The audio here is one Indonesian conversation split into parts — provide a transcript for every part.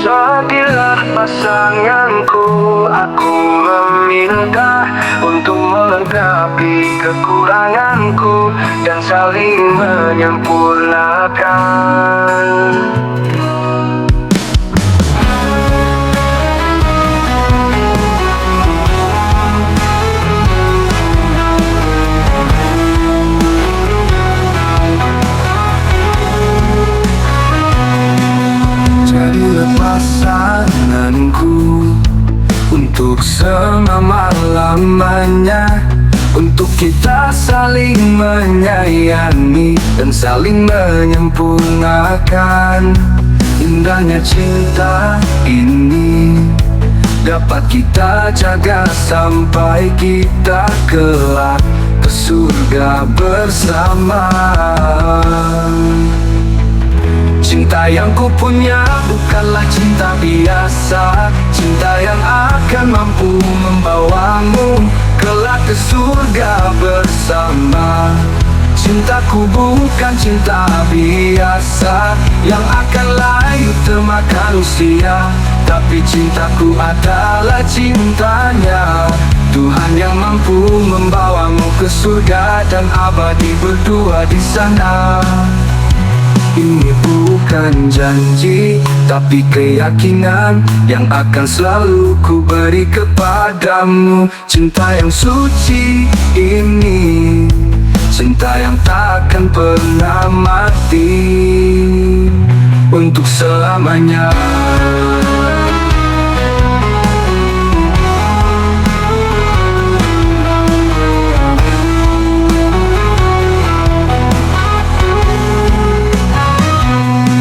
Jadilah pasanganku, aku meminta untuk melengkapi kekuranganku dan saling menyempurnakan. Jadilah pasanganku untuk selama-lamanya, untuk kita saling menyayangi dan saling menyempurnakan. Indahnya cinta ini dapat kita jaga sampai kita kelak ke surga bersama. Cinta yang ku punya bukanlah cinta biasa, cinta yang akan mampu membawamu kelak ke surga bersama. Cintaku bukan cinta biasa yang akan layu termakan usia, tapi cintaku adalah cintanya Tuhan yang mampu membawamu ke surga dan abadi berdua di sana. Ini bukan janji, tapi keyakinan yang akan selalu ku beri kepadamu. Cinta yang suci ini, cinta yang takkan pernah mati untuk selamanya.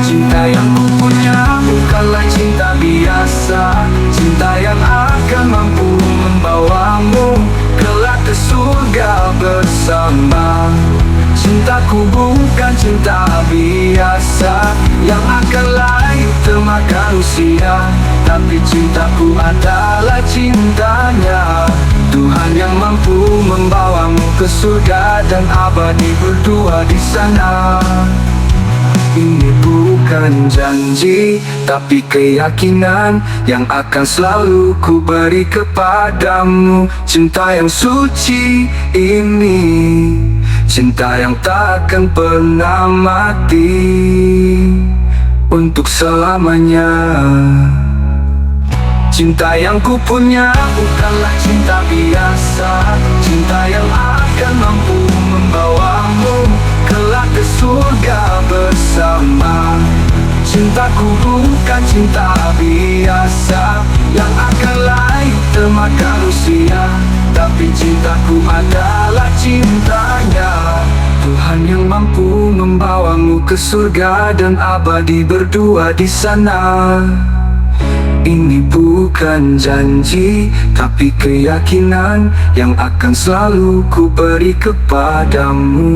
Cinta yang ku punya bukanlah cinta biasa, cinta yang akan mampu membawamu kelak ke surga bersama. Cintaku bukan cinta biasa yang akan layu termakan usia, tapi cintaku adalah cintanya Tuhan yang mampu membawamu ke surga dan abadi berdua di sana. Ini bukan janji, tapi keyakinan yang akan selalu ku beri kepadamu. Cinta yang suci ini, cinta yang takkan pernah mati untuk selamanya. Cinta yang ku punya bukanlah cinta biasa, cinta yang akan mampu membawamu kelak ke surga bersama. Cintaku bukan cinta biasa yang akan layu termakan usia, tapi cintaku adalah cintanya Tuhan yang mampu membawamu ke surga dan abadi berdua di sana. Ini bukan janji, tapi keyakinan yang akan selalu ku beri kepadamu.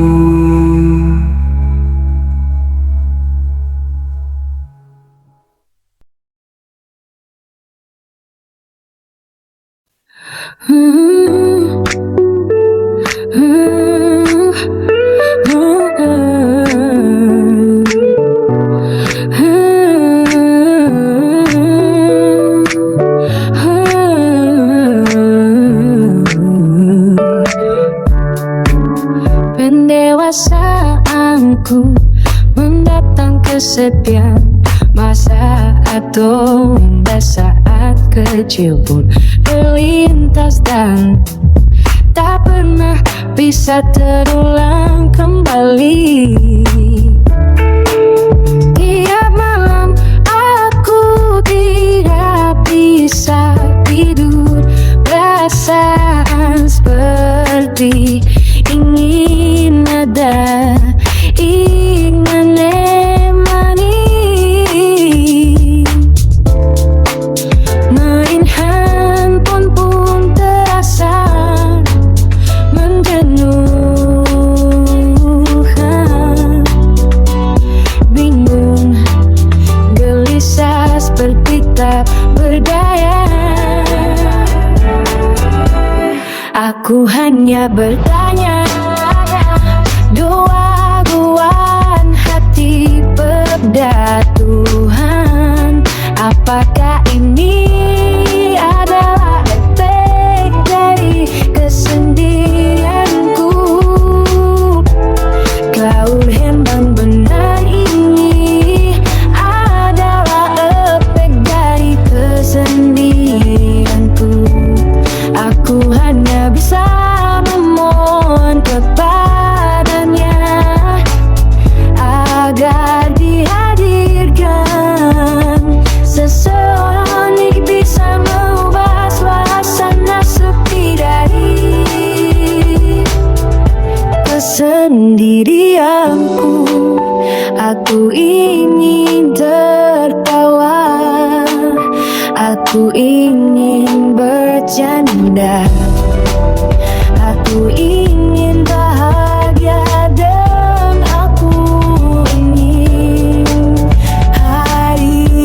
Pendewasaanku mendatang kesepian, masa atau indah saat kecil pun terlintas dan tak pernah bisa terulang kembali. Tiap malam aku tidak bisa tidur, perasaan seperti ingin ada, ingin menemani. Main handphone pun terasa menjenuhkan. Bingung, gelisah seperti tak berdaya. Aku hanya bertanya, doa-doaan hati pada Tuhan, Apakah ini adalah efek dari kesendirianku? Kau hembang benar, ini adalah efek dari kesendirianku. Aku hanya bisa memohon kepadanya agar dihadirkan seseorang yang bisa mengubah suasana sepi dari kesendirianku. Aku ingin tertawa, aku ingin bercanda, aku ingin bahagia, dan aku ingin hadir.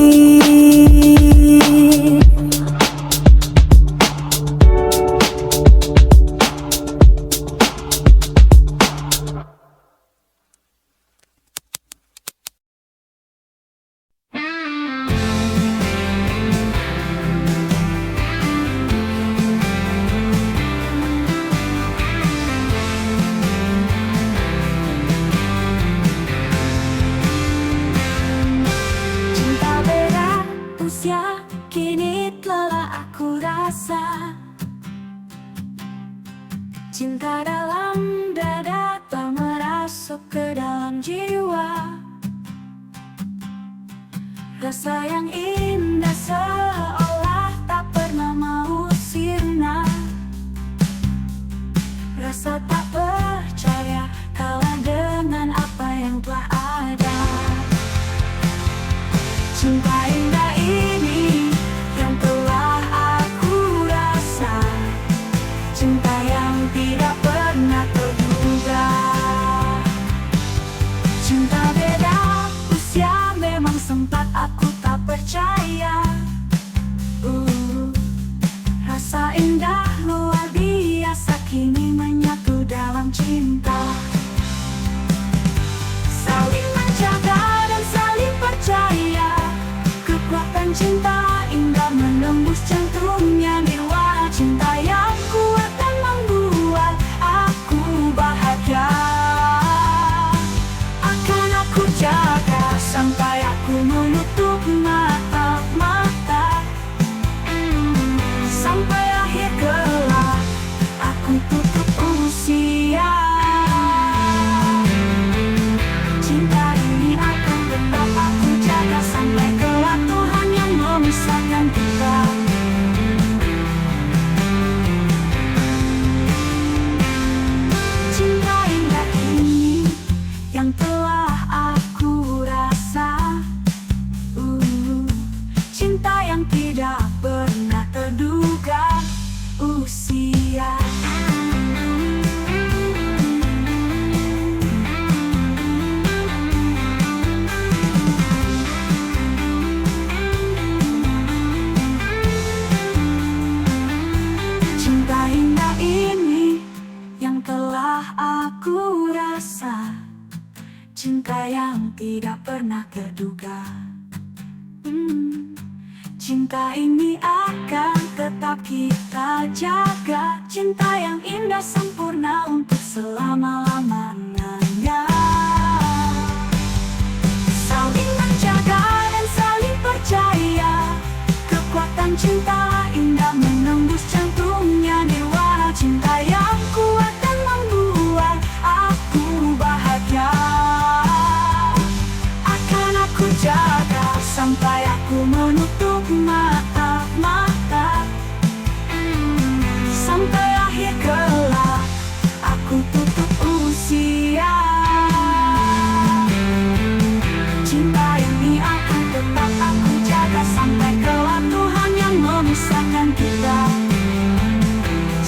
Cinta beda usia, kini telah aku rasa. Cinta dalam dada tak merasuk ke dalam jiwa. Rasa yang indah seolah tak pernah mau sirna. Rasa tak percaya kalah dengan apa yang telah ada. Cinta indah ini yang telah aku rasa. Cinta yang tidak pernah terduga. Cinta beda usia, memang sempat aku tak percaya. Rasa indah luar biasa kini menyatu dalam cinta. Saling menjaga dan saling percaya. Kekuatan cinta indah menembus jantungnya nirwana. Cinta yang kuat dan membuat aku bahagia. Akan aku jaga sampai aku menutup mata-mata. Sampai akhir kelak aku tutup usia. Cinta ini akan tetap aku jaga sampai kelak Tuhan yang memisahkan kita. Cinta indah ini yang telah aku rasa. Cinta yang tidak pernah terduga usia. Cinta indah ini yang telah aku rasa. Cinta yang tidak pernah terduga. Cinta ini akan tetap kita jaga. Cinta yang indah sempurna untuk selama-lamanya. Saling menjaga dan saling percaya. Kekuatan cinta indah menembus jantungnya nirwana. Cinta yang kuat dan membuat aku bahagia. Akan aku jaga sampai aku menutup mata-mata. Sampai akhir kelak aku tutup usia. Cinta ini akan tetap aku jaga sampai kelak Tuhan yang memisahkan kita.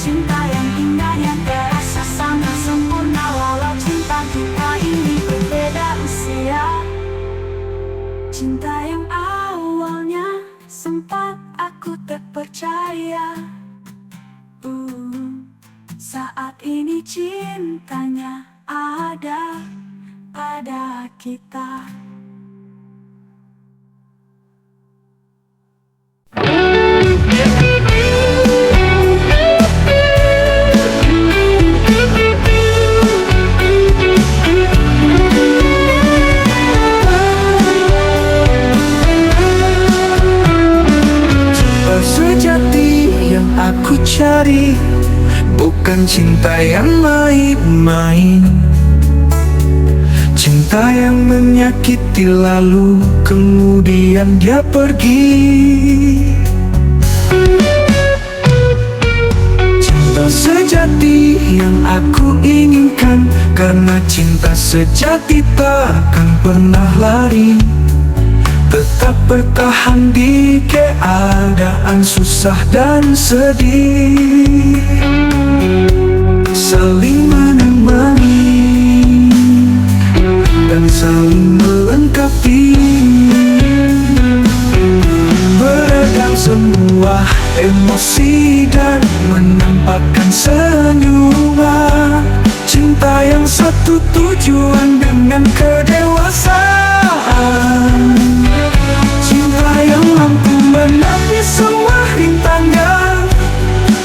Cinta yang indah yang terasa sangat sempurna. Walau cinta kita ini berbeda usia. Cinta yang awalnya sempat aku terpercaya. Saat ini cintanya ada pada kita. bukan cinta yang main-main. Cinta yang menyakiti lalu kemudian dia pergi. Cinta sejati yang aku inginkan, karena cinta sejati tak akan pernah lari, tetap bertahan di keadaan susah dan sedih. Saling menemani dan saling melengkapi, meredam semua emosi dan menampakkan senyuman. Cinta yang satu tujuan dengan kedewasaan. Cinta yang mampu menapi semua rintangan,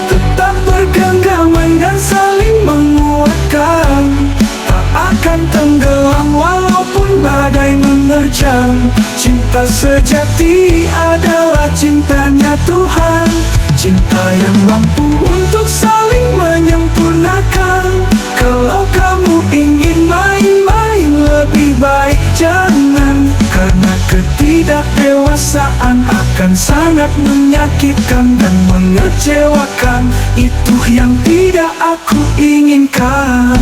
tetap bergenggaman dan saling menguatkan. Tak akan tenggelam walaupun badai menerjang. Cinta sejati adalah cintanya Tuhan. Cinta yang mampu untuk saling menyempurnakan. Kalau kamu ingin main-main, lebih baik jangan, karena ketidakdewasaan akan sangat menyakitkan dan mengecewakan. Itu yang tidak aku inginkan.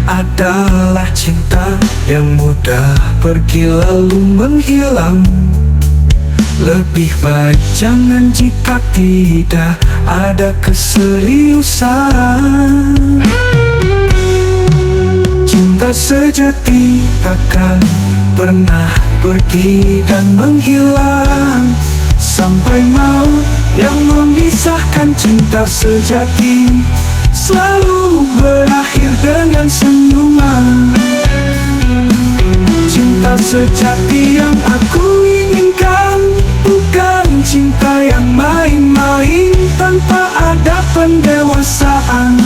Adalah cinta yang mudah pergi lalu menghilang. Lebih baik jangan jika tidak ada keseriusan. Cinta sejati takkan pernah pergi dan menghilang, sampai maut yang memisahkan. Cinta sejati selalu berakhir dengan senyuman. Cinta sejati yang aku inginkan, bukan cinta yang main-main tanpa ada pendewasaan.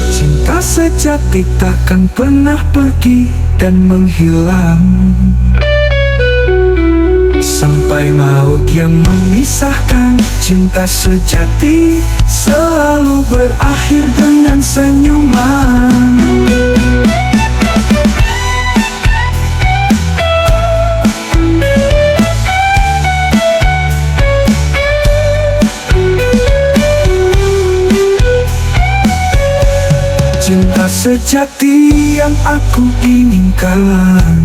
Cinta sejati takkan pernah pergi dan menghilang, sampai maut yang memisahkan. Cinta sejati selalu berakhir dengan senyuman. Cinta sejati yang aku inginkan,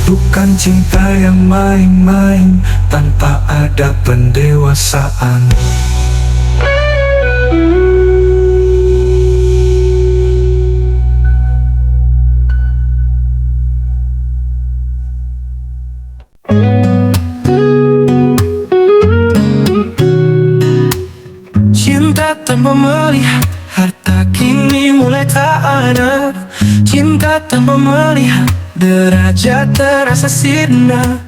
bukan cinta yang main-main tanpa ada pendewasaan. Cinta tanpa melihat harta kini mulai tak ada. Cinta tanpa melihat derajat terasa sirna.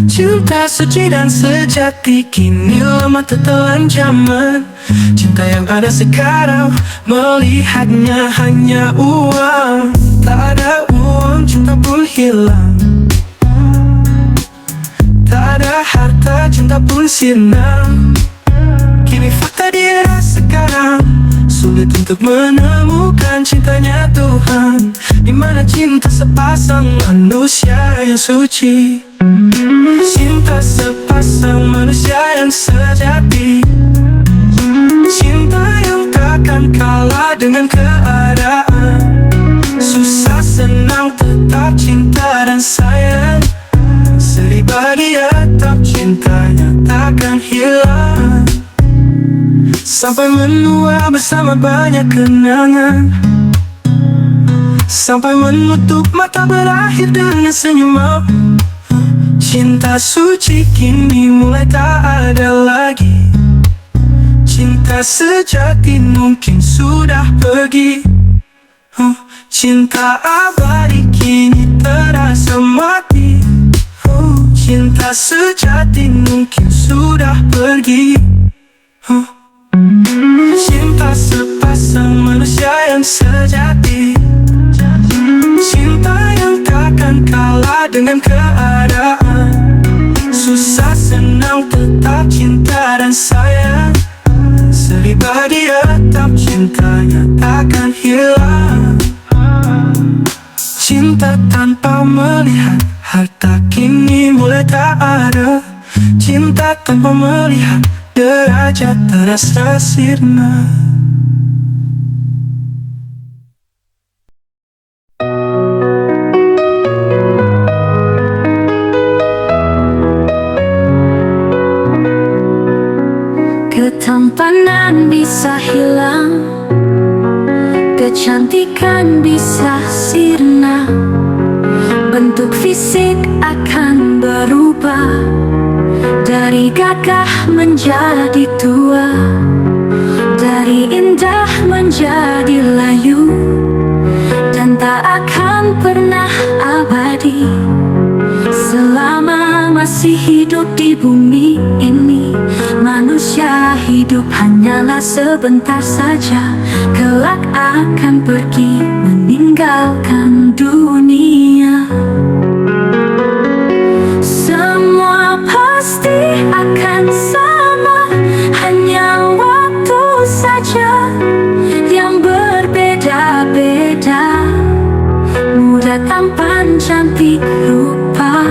Cinta suci dan sejati kini lemah tertelan zaman. Cinta yang ada sekarang melihatnya hanya uang. Tak ada uang cinta pun hilang, tak ada harta cinta pun sirna. Kini fakta di era sekarang sulit untuk menemukan cintanya Tuhan, di mana cinta sepasang manusia yang suci. Cinta sepasang manusia yang sejati. Cinta yang takkan kalah dengan keadaan. Susah senang tetap cinta dan sayang. Sedih bahagia tetap cintanya takkan hilang, sampai menua bersama banyak kenangan. Sampai menutup mata berakhir dengan senyuman. Cinta suci kini mulai tak ada lagi. Cinta sejati mungkin sudah pergi. Cinta abadi kini terasa mati. Cinta sejati mungkin sudah pergi. Cinta sepasang manusia yang sejati. Cinta yang takkan kalah dengan keadaan. Susah senang tetap cinta dan sayang. Pribadi tetap cintanya takkan hilang. Cinta tanpa melihat harta kini mulai tak ada. Cinta tanpa melihat derajat terasa sirna. Ketampanan bisa hilang, kecantikan bisa sirna, bentuk fisik akan berubah, dari gagah menjadi tua, dari indah menjadi layu, dan tak akan pernah abadi. Selama masih hidup di bumi ini, manusia hidup hanyalah sebentar saja. Kelak akan pergi meninggalkan dunia. Semua pasti akan sama, hanya waktu saja yang berbeda-beda. Muda, tampan, cantik, rupa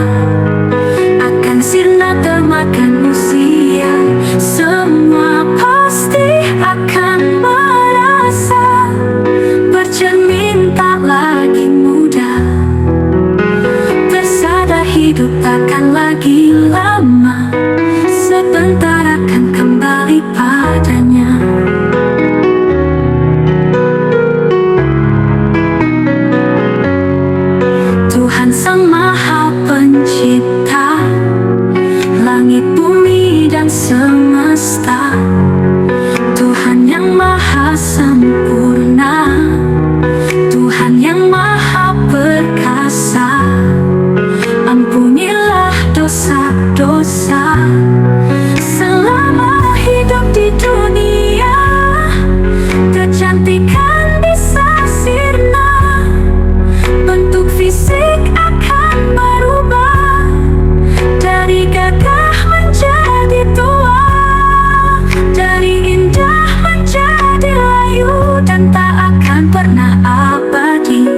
akan sirna termakan usia. Semua pasti akan merasa bercermin tak lagi muda. Tersadar hidup takkan lagi lama, sebentar akan kembali padanya. Tuhan Sang Maha Pencipta langit, bumi, dan semesta. Tuhan yang maha sempurna, Tuhan yang maha perkasa. Ampunilah dosa-dosa selama hidup di dunia. Kecantikan bisa sirna, bentuk fisik akan berubah, dari gagah menjadi tua, dari indah menjadi layu, dan tak akan pernah abadi.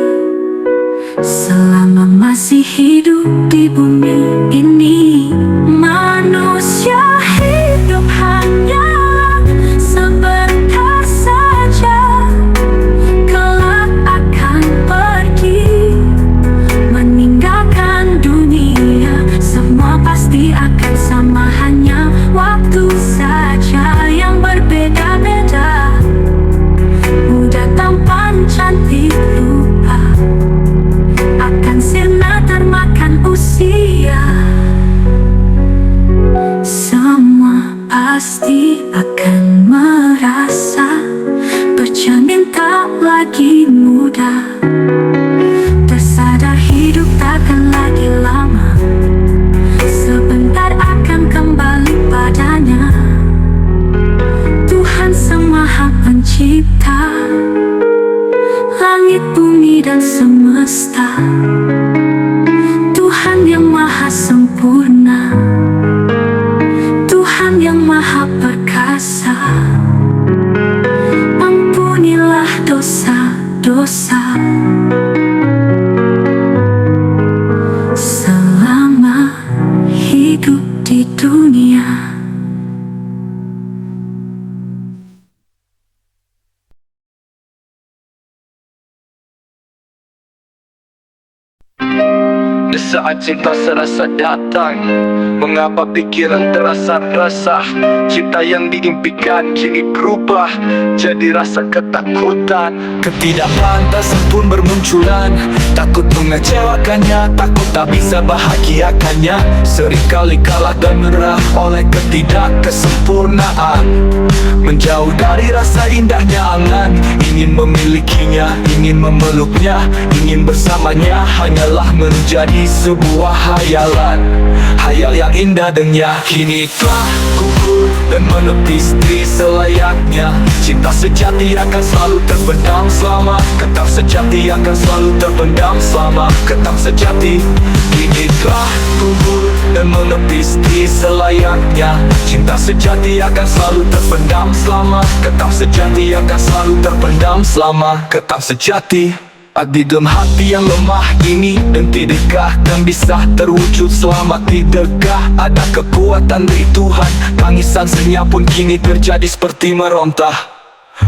Selama masih hidup di bumi ini, manusia hidup hanyalah sebentar saja. Kelak akan pergi meninggalkan dunia. Semua pasti akan sama, hanya waktu saja yang berbeda-beda. Muda, tampan, cantik, rupa akan sirna termakan usia. Di saat cinta serasa datang, mengapa pikiran terasa resah? Cinta yang diimpikan kini berubah jadi rasa ketakutan. Ketidakpantasan pun bermunculan, takut mengecewakannya, takut tak bisa bahagiakannya. Seringkali kalah dan menyerah oleh ketidakkesempurnaan. Menjauh dari rasa indahnya angan, ingin memilikinya, ingin memeluknya, ingin bersamanya, hanyalah menjadi sebuah hayalan. Hayal yang indah dan kini telah gugur dan menepis di selayaknya. Cinta sejati akan selalu terpendam selama, ketang sejati akan selalu terpendam selama, ketang sejati kini telah gugur dan menepis di selayaknya. Cinta sejati akan selalu terpendam selama, ketang sejati akan selalu terpendam selama, ketang sejati. Di dalam hati yang lemah ini, dan tidakkah dan bisa terwujud selama tidakkah ada kekuatan dari Tuhan. Tangisan senyap pun kini terjadi seperti meronta.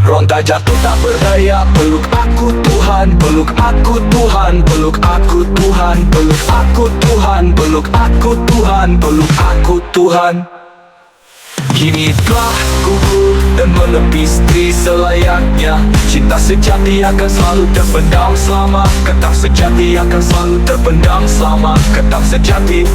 Ronta jatuh tak berdaya, peluk aku Tuhan, peluk aku Tuhan, peluk aku Tuhan, peluk aku Tuhan, peluk aku Tuhan, peluk aku Tuhan. Kini telah gugur dan menepis di selayaknya. Cinta sejati akan selalu terpendam selama, ketang sejati akan selalu terpendam selama, ketang sejati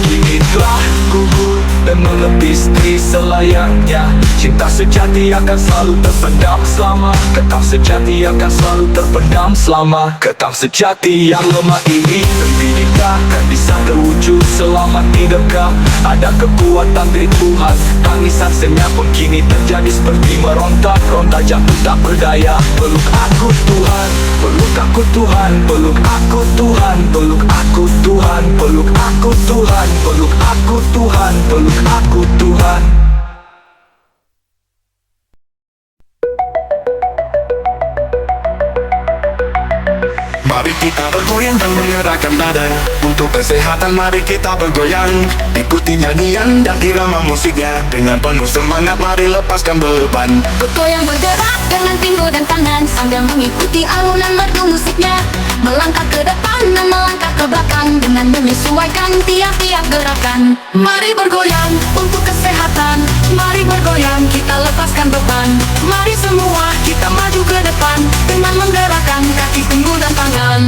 kini telah gugur dan menepis di selayaknya. Cinta sejati akan selalu terpendam selama, ketang sejati akan selalu terpendam selama, ketang sejati yang lemah ini. Tidakkah akan bisa terwujud selama tidakkah ada kekuatan dari Tuhan. Tangisan senyap pun kini terjadi seperti meronta. Ronta jatuh tak berdaya, peluk aku Tuhan, peluk aku Tuhan, peluk aku Tuhan, peluk aku Tuhan, peluk aku Tuhan, peluk aku Tuhan, peluk aku Tuhan. Mari kita bergoyang dan menggerakkan badan. Untuk kesehatan mari kita bergoyang. Ikuti nyanyian dan irama musiknya. Dengan penuh semangat mari lepaskan beban. Bergoyang bergerak dengan pinggul dan tangan, sambil mengikuti alunan merdu musiknya. Melangkah ke depan dan melangkah ke belakang, dengan menyesuaikan tiap-tiap gerakan. Mari bergoyang untuk kesehatan, mari bergoyang kita lepaskan beban. Mari semua kita maju ke depan, dengan menggerakkan kaki, pinggul dan tangan.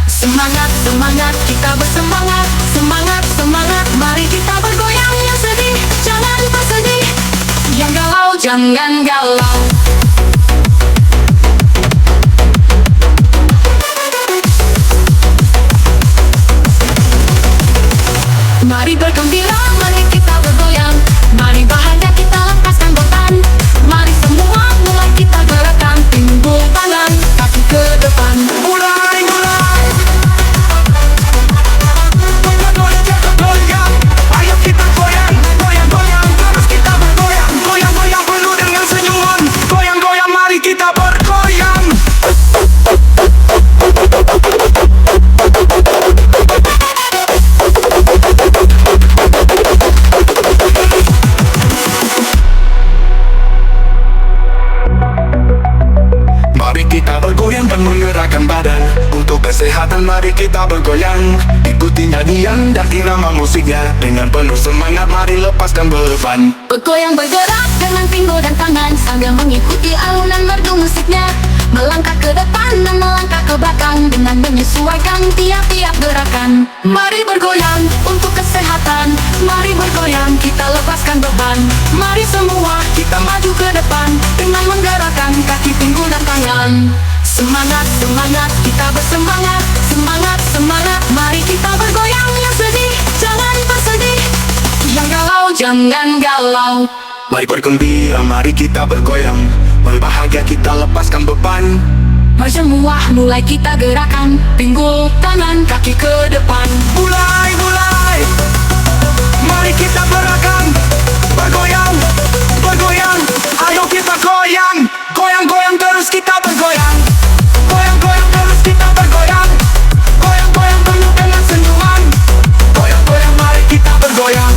Semangat, semangat, kita bersemangat. Semangat, semangat, mari kita bergoyang. Yang sedih, jangan bersedih. Yang galau, jangan galau. Mari bergembira, mari kita bergoyang. Mari bahagia kita lepaskan beban. Mari semua mulai kita gerakan, pinggul tangan, kaki ke depan. Mulai, mulai. Goyang, ayo kita goyang. Goyang, goyang, terus kita bergoyang. Goyang, goyang penuh dengan senyuman. Goyang, goyang, mari kita bergoyang. Mari kita bergoyang dan menggerakkan badan. Untuk kesehatan mari kita bergoyang. Ikuti nyanyian dan irama musiknya. Dengan penuh semangat mari lepaskan beban. Bergoyang bergerak dengan pinggul dan tangan, sambil mengikuti alunan merdu musiknya. Melangkah ke depan dan melangkah ke belakang, dengan menyesuaikan tiap-tiap gerakan. Mari bergoyang untuk kesehatan, mari bergoyang kita lepaskan beban. Mari semua kita maju ke depan, dengan menggerakkan kaki, pinggul dan tangan. Semangat, semangat, kita bersemangat. Semangat, semangat, mari kita bergoyang. Yang sedih, jangan bersedih. Yang galau, jangan galau. Mari bergembira, mari kita bergoyang. Berbahagia kita lepaskan beban. Mari semua mulai kita gerakan, pinggul tangan, kaki ke depan. Mulai, mulai. Mari kita berakan. Bergoyang, bergoyang. Ayo kita goyang. Goyang, goyang terus kita bergoyang. Goyang, goyang terus kita bergoyang. Goyang, goyang penuh dengan senyuman. Goyang, goyang mari kita bergoyang.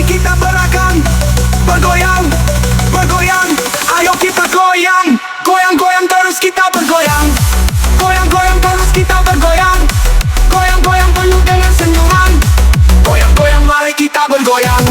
mari kita beragam, bergoyang, bergoyang, ayo kita goyang. Goyang-goyang terus kita bergoyang. Goyang-goyang terus kita bergoyang. Goyang-goyang penuh dengan senyuman. Goyang-goyang mari kita bergoyang.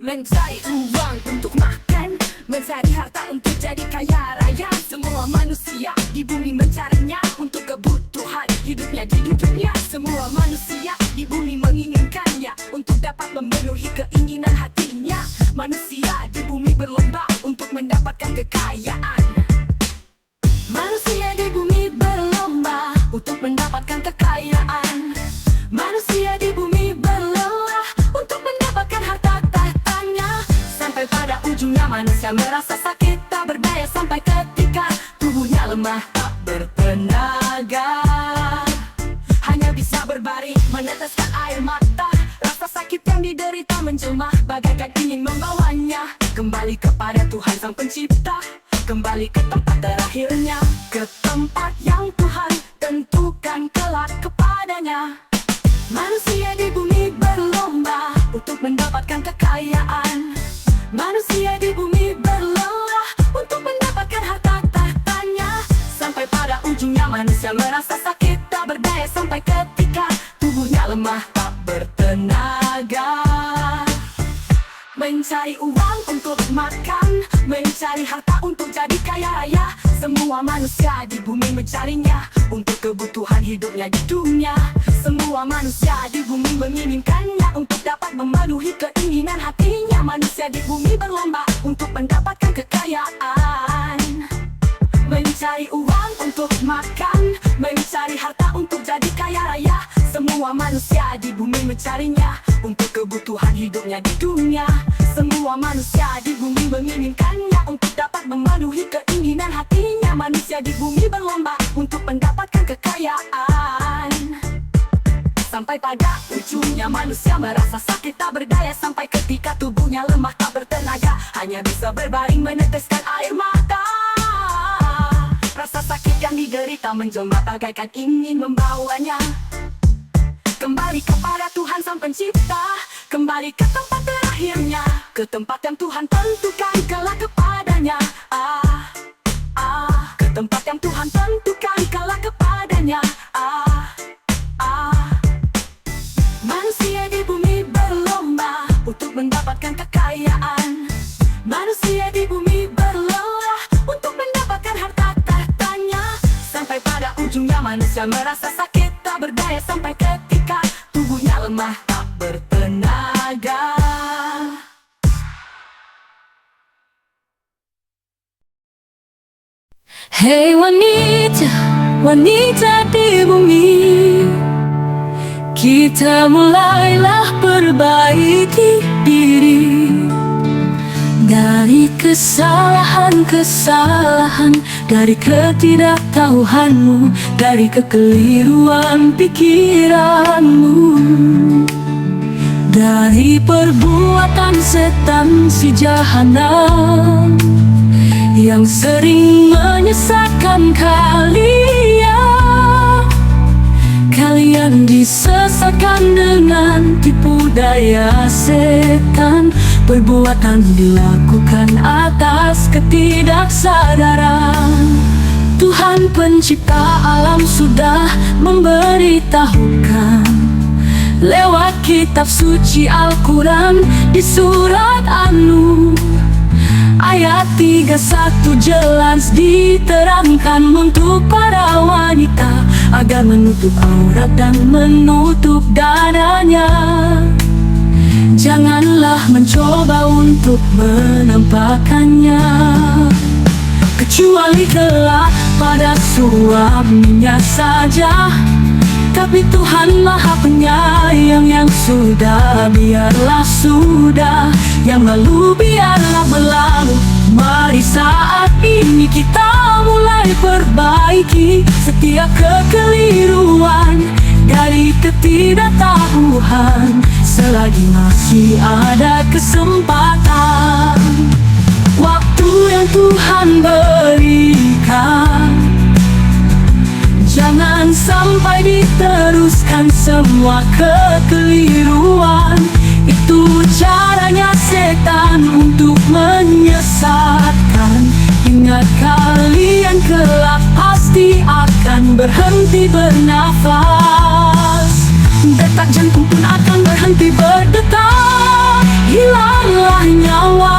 Mencari uang untuk makan, mencari harta untuk jadi kaya raya. Semua manusia di bumi mencarinya untuk kebutuhan hidupnya di dunia. Semua manusia di bumi menginginkannya untuk dapat memenuhi keinginan hatinya. Manusia di bumi berlomba untuk mendapatkan kekayaan. Manusia di bumi berlomba untuk mendapatkan kekayaan. Manusia di bumi berlelah untuk mendapatkan harta tahtanya. Sampai pada ujungnya manusia merasa sakit, tak berdaya sampai ketika tubuhnya lemah, tak bertenaga. Hanya bisa berbaring, meneteskan air mata. Rasa sakit yang diderita menjelma, bagaikan ingin membawanya kembali kepada Tuhan Sang Pencipta. Kembali ke tempat terakhirnya, ke tempat yang Tuhan tentukan kelak kepadanya. Manusia di bumi berlomba untuk mendapatkan kekayaan. Manusia di bumi berlelah untuk mendapatkan harta tahtanya. Sampai pada ujungnya manusia merasa sakit, tak berdaya sampai ketika tubuhnya lemah, tak bertenaga. Mencari uang untuk makan, mencari harta untuk jadi kaya raya. Semua manusia di bumi mencarinya untuk kebutuhan hidupnya di dunia. Semua manusia di bumi menginginkannya untuk dapat memenuhi keinginan hatinya. Manusia di bumi berlomba untuk mendapatkan kekayaan. Mencari uang untuk makan, mencari harta untuk jadi kaya raya. Semua manusia di bumi mencarinya untuk kebutuhan hidupnya di dunia. Semua manusia di bumi menginginkannya untuk dapat memenuhi keinginan hatinya. Manusia di bumi berlomba untuk mendapatkan kekayaan. Sampai pada ujungnya manusia merasa sakit, tak berdaya sampai ketika tubuhnya lemah, tak bertenaga. Hanya bisa berbaring meneteskan air mata. Rasa sakit yang diderita menjelma bagaikan ingin membawanya kembali kepada Tuhan Sang Pencipta. Kembali ke tempat terakhirnya, ke tempat yang Tuhan tentukan kelak kepadanya. Ke tempat yang Tuhan tentukan kelak kepadanya. Manusia di bumi berlomba untuk mendapatkan kekayaan. Manusia di bumi berlelah untuk mendapatkan harta tahtanya. Sampai pada ujungnya manusia merasa sakit, tak berdaya sampai ketika tubuhnya lemah, tak bertenaga. Hei wanita, wanita di bumi, kita mulailah perbaiki diri. Dari kesalahan-kesalahan, dari ketidaktahuanmu, dari kekeliruan pikiranmu, dari perbuatan setan si jahanam yang sering menyesatkan kalian. Kalian disesatkan dengan tipu daya setan. Perbuatan dilakukan atas ketidaksadaran. Tuhan Pencipta alam sudah memberitahukan lewat kitab suci Al-Quran di surat An-Nur ayat 31 jelas diterangkan untuk para wanita agar menutup aurat dan menutup dadanya. Janganlah mencoba untuk menampakkannya, kecuali kelak pada suaminya saja. Tapi Tuhan Maha Penyayang, yang sudah biarlah sudah, yang lalu biarlah berlalu. Mari saat ini kita mulai perbaiki setiap kekeliruan dari ketidaktahuan. Selagi masih ada kesempatan, waktu yang Tuhan berikan, jangan sampai diteruskan semua kekeliruan. Itu caranya setan untuk menyesatkan. Ingat, kalian kelak pasti akan berhenti bernafas. Detak jantung pun akan berhenti berdetak. Hilanglah nyawa,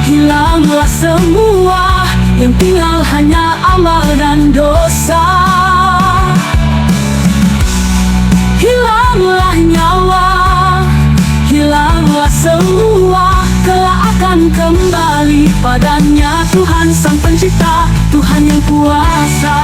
hilanglah semua, yang tinggal hanya amal dan dosa. Hilanglah nyawa, hilanglah semua, kelak akan kembali padanya Tuhan Sang Pencipta, Tuhan yang kuasa.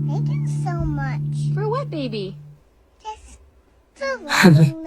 Thank you so much. For what, baby? Just for loving